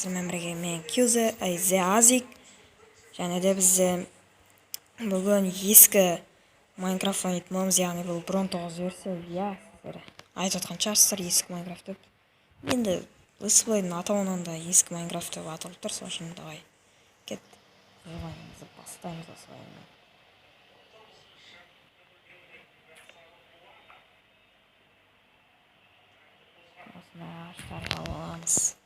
сіздермен бірге мен Кюза, Азик. Және де біз бүгін ескі Майнкрафт ойнайтынымыз, яғни бұл 1.9 версия. Иә, сіздер айтып отқан шығарсыздар ескі Майнкрафт деп. Енді летсплейдің атауынан да ескі Майнкрафт деп аталып тұр, сол үшін давай кет. Желаниемізді бастаймыз осылаймен. Осындай ағаштарды аламыз.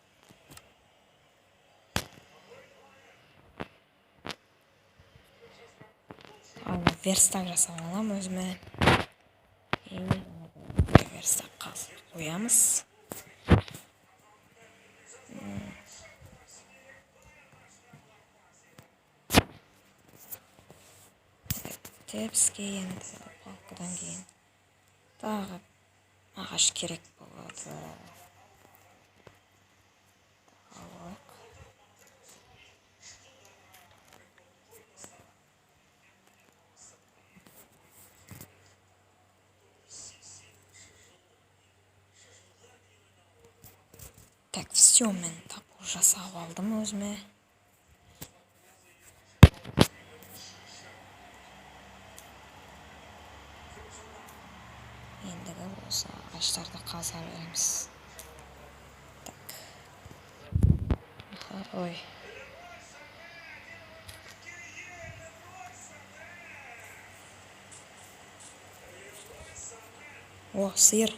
Верстак жасап алам өзіме. Верстак қазып қоямыз. Бізге енді палкадан кейін тағы ағаш керек болады. Так, все, мен тапу жасап алдым өзіме. Ендігі осы ағаштарды қаза береміз. Так. Ой. О, сиыр.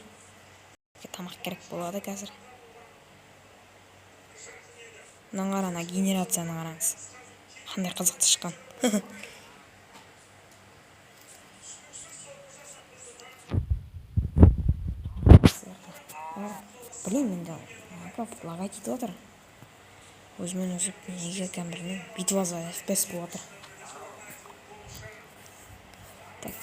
Тамақ керек болады қазір. Мынаны қараңыз, генерацияны қараңыз. Қандай қызықты шыққан. Блин, енді Майнкрафт лага кетіп отыр. Өзімен өзіп неге екенін білмеймін. Битваза FPS болып отыр. Так.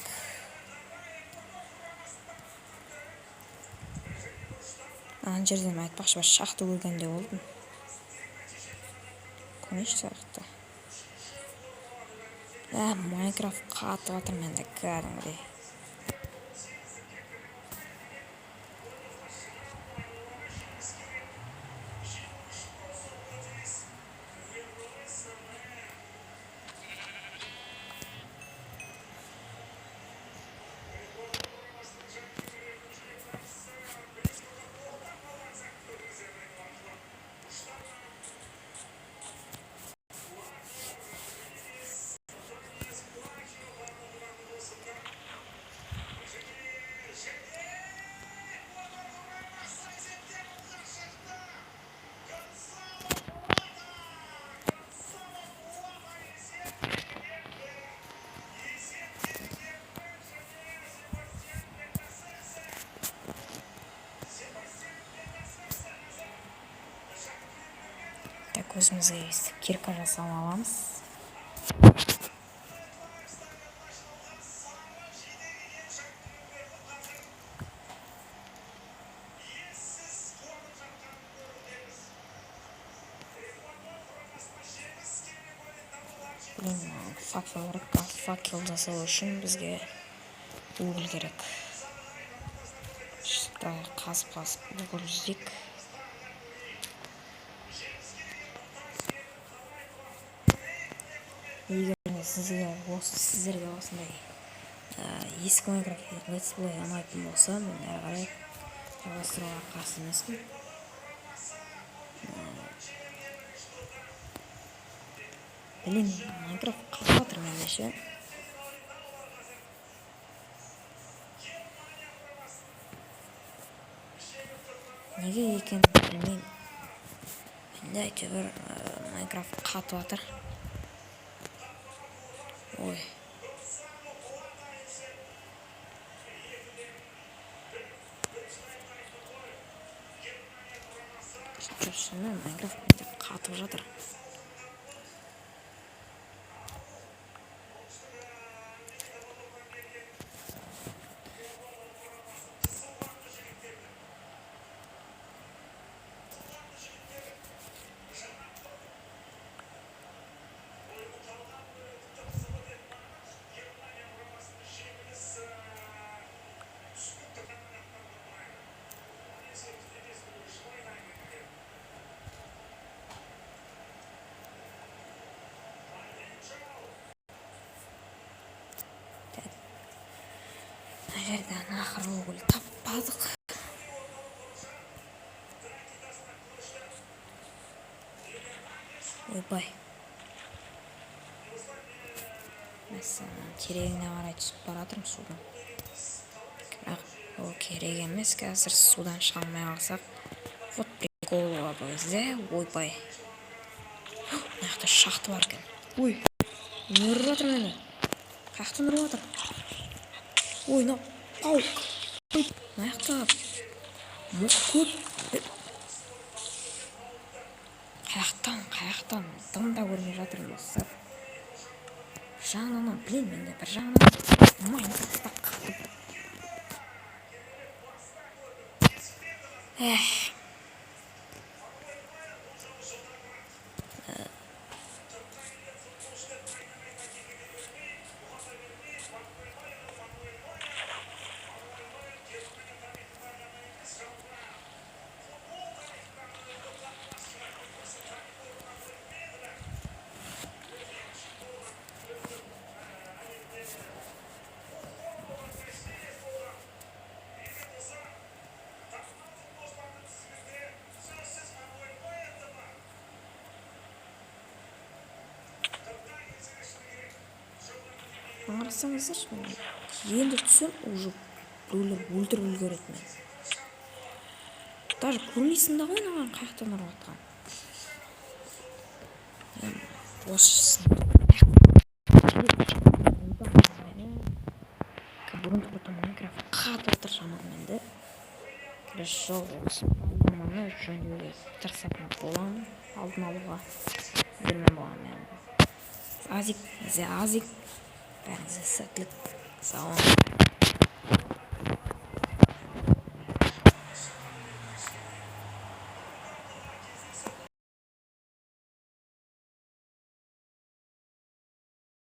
Ана жерден айтпақшы, бір шақты көргенде болдым. Көмеш сияқты. Майнкрафт қатып отыр менде кәдімгідей. Так, өзімізге кирка жасап аламыз. Блин, факел керек. Факел жасау үшін бізге уголь керек. Қазып уголь іздейік. Егер сіздерге осындай ескі Майнкрафт летсплей ұнайтын болса, мен әрі қарай жалғастыруға қарсы емеспін. Блин, Майнкрафт қатып отыр менде ше. Неге екенін білмеймін. Менде әйтеуір Майнкрафт қатып отыр. Ой. Шынымен Майнкрафт қатып жатыр. жерден ақыры өлі таппадық. Ойбай. Мәссаған, терегіне қарай түсіп баратырмын судан. Бірақ ол керек емес, қазір судан шыға алмай қалсақ. Вот приколы бар бізде. Ойбай. Мына жақта шахта бар екен. Ой, не ұрып жатыр мені? Қаяқтан ұрып жатыр? Ой, мынау паук. Ой, мына жақта мұқ көп. Қаяқтан дым да көрмей жатырмын достар. Bir жағынан білем енді, бір жағынан Майнкрафтта қалдым. Қарасаңыздаршы, енді түсем, уже біреулер өлтіріп үлгереді мені. Даже көрмейсің да ғой маған қаяқтан ұрып жатқан. Босшысын. Бүгін тұрды Майнкрафт қатып отыр жаман менде. Келесі жолы осы бағдарламаны жөндеуге тырысатын боламын, алдын алуға бермей боламын мен. Азик, бәріңізге сәттілік, сау болыңыздар.